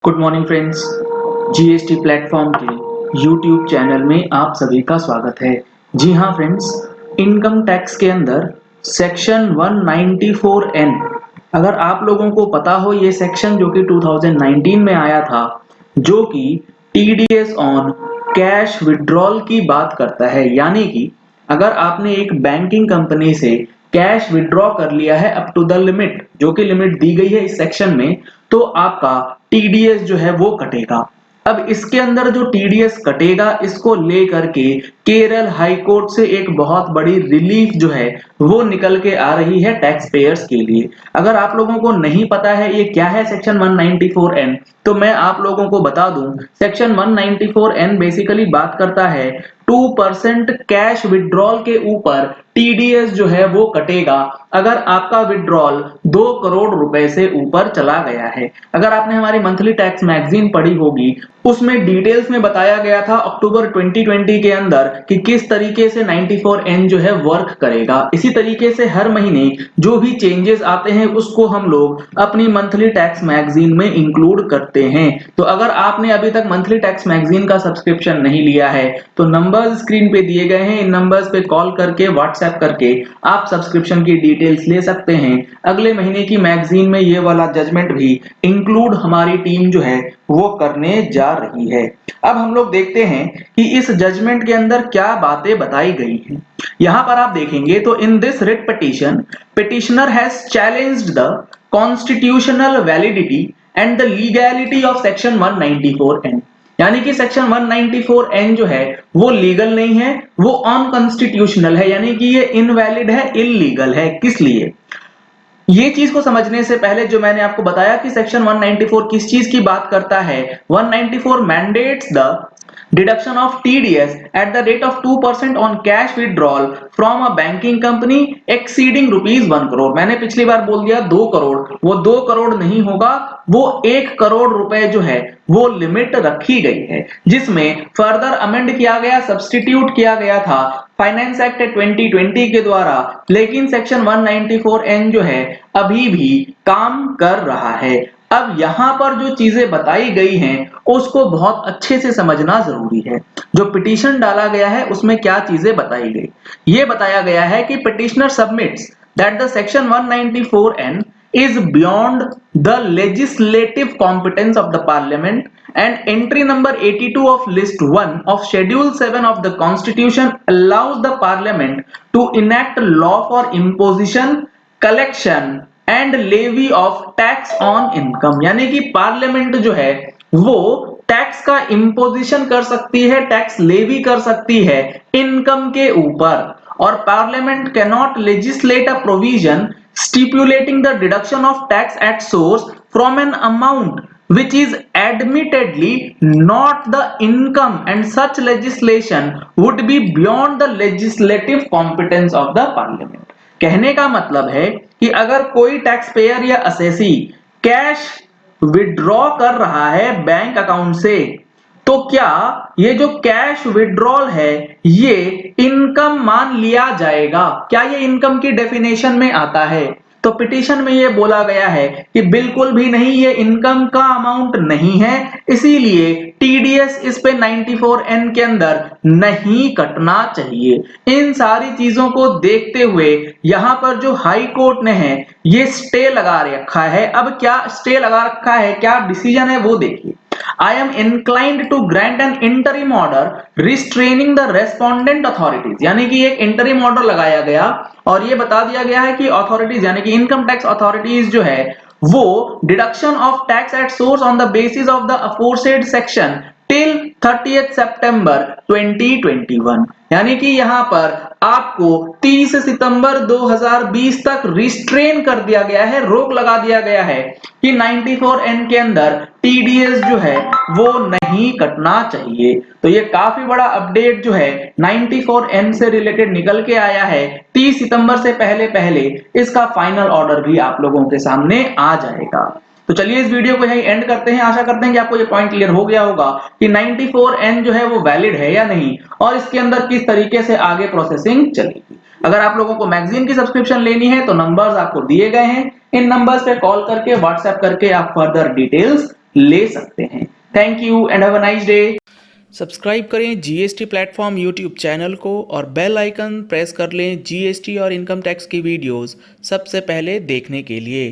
Good morning friends. GST platform के YouTube channel में आप सभी का स्वागत है। जी हाँ फ्रेंड्स, इनकम टैक्स के अंदर सेक्शन 194N, अगर आप लोगों को पता हो, ये सेक्शन जो कि 2019 में आया था, जो कि टीडीएस ऑन कैश विड्रॉल की बात करता है। यानी कि अगर आपने एक बैंकिंग कंपनी से कैश विड्रॉ कर लिया है अप टू द लिमिट, जो कि लिमिट दी गई है इस सेक्शन में, तो आपका टीडीएस जो है वो कटेगा। अब इसके अंदर जो टीडीएस कटेगा, इसको लेकर के केरल हाई कोर्ट से एक बहुत बड़ी रिलीफ जो है वो निकल के आ रही है टैक्स पेयर्स के लिए। अगर आप लोगों को नहीं पता है ये क्या है सेक्शन 194N, तो मैं आप लोगों को बता दूं। सेक्शन 194N बेसिकली बात करता है 2% कैश विड्रॉल के ऊपर टीडीएस जो है वो कटेगा अगर आपका विड्रॉल 2 करोड़ रुपए से ऊपर चला गया है। अगर आपने हमारी मंथली टैक्स मैगजीन पढ़ी होगी, उसमें डिटेल्स में बताया गया था अक्टूबर 2020 के अंदर कि किस तरीके से 94N जो है वर्क करेगा। इसी तरीके से हर महीने जो भी चेंजेस आते हैं उसको हम लोग अपनी मंथली टैक्स मैगजीन में इंक्लूड करते हैं। तो अगर आपने अभी तक मंथली टैक्स मैगजीन का सब्सक्रिप्शन नहीं लिया है तो नंबर्स स्क्रीन पे दिए गए हैं, इन नंबर्स पे कॉल करके व्हाट्सएप करके आप सब्सक्रिप्शन की डिटेल्स ले सकते हैं। अगले महीने की मैगजीन में ये वाला जजमेंट भी इंक्लूड हमारी टीम जो है वो करने जा रही है। अब हम लोग देखते हैं कि इस जजमेंट के अंदर क्या बातें बताई गई हैं। यहां पर आप देखेंगे तो in this writ petition, petitioner has challenged the constitutional validity and the legality of section 194N। यानी कि सेक्शन 194N जो है वो लीगल नहीं है, वो अनकॉन्स्टिट्यूशनल है, यानी कि ये इनवैलिड है, इल्लीगल है। किस लिए? ये चीज को समझने से पहले जो मैंने आपको बताया कि सेक्शन 194 किस चीज की बात करता है, 194 mandates the deduction of TDS at the rate of 2% on cash withdrawal from a banking company exceeding rupees 1 crore. मैंने पिछली बार बोल दिया 2 करोड़, वो 2 करोड़ नहीं होगा, वो 1 करोड़ रुपए जो है वो लिमिट रखी गई है, जिसमें फर्दर अमेंड किया गया, सब्स्टिट्यूट किया गया था फाइनेंस एक्ट 2020 के द्वारा। लेकिन सेक्शन 194N जो है अभी भी काम कर रहा है। अब यहां पर जो चीजें बताई गई हैं उसको बहुत अच्छे से समझना जरूरी है। जो पिटीशन डाला गया है उसमें क्या चीजें बताई गई, ये बताया गया है कि petitioner submits that the section 194N is beyond the legislative competence of the parliament and entry number 82 of list 1 of schedule 7 of the constitution allows the parliament to enact law for imposition, collection and levy of tax on income. यानी कि parliament जो है वो tax का imposition कर सकती है, tax levy कर सकती है इनकम के ऊपर। और Parliament can not legislate a provision stipulating the deduction of tax at source from an amount which is admittedly not the income, and such legislation would be beyond the legislative competence of the parliament। कहने का मतलब है कि अगर कोई tax payer या assessee cash withdraw कर रहा है बैंक अकाउंट से, तो क्या ये जो कैश विड्रॉल है ये इनकम मान लिया जाएगा? क्या ये इनकम की डेफिनेशन में आता है? तो पिटीशन में ये बोला गया है कि बिल्कुल भी नहीं, ये इनकम का अमाउंट नहीं है, इसीलिए टीडीएस इस पे 94N के अंदर नहीं कटना चाहिए। इन सारी चीजों को देखते हुए यहां पर जो हाई कोर्ट ने है ये स्टे लगा रखा है। अब क्या स्टे लगा रखा है, क्या डिसीजन है वो देखिए। I am inclined to grant an interim order restraining the respondent authorities। यानी कि एक इंटरिम ऑर्डर लगाया गया और ये बता दिया गया है कि अथॉरिटीज यानी कि इनकम टैक्स अथॉरिटीज जो है वो deduction of tax at source on the basis of the aforesaid section till 30th सितंबर 2021। यानी कि यहां पर आपको 30 सितंबर 2020 तक रिस्ट्रेन कर दिया गया है, रोक लगा दिया गया है कि 94N के अंदर टीडीएस जो है वो नहीं कटना चाहिए। तो ये काफी बड़ा अपडेट जो है 94N से रिलेटेड निकल के आया है। 30 सितंबर से पहले पहले इसका फाइनल ऑर्डर भी आप लोगों के सामने आ जाएगा। तो चलिए इस वीडियो को यहीं एंड करते हैं। आशा करते हैं कि आपको ये पॉइंट क्लियर हो गया होगा कि 94N जो है वो वैलिड है या नहीं और इसके अंदर किस तरीके से आगे प्रोसेसिंग चलेगी। अगर आप लोगों को मैगजीन की सब्सक्रिप्शन लेनी है तो नंबर्स आपको दिए गए हैं, इन नंबर्स पे कॉल करके व्हाट्सएप करके आप फर्दर डिटेल्स ले सकते हैं। Thank you and have a nice day. Subscribe करें जीएसटी प्लेटफॉर्म यूट्यूब चैनल को और बेल आइकन प्रेस कर लें जीएसटी और इनकम टैक्स की वीडियोस सबसे पहले देखने के लिए।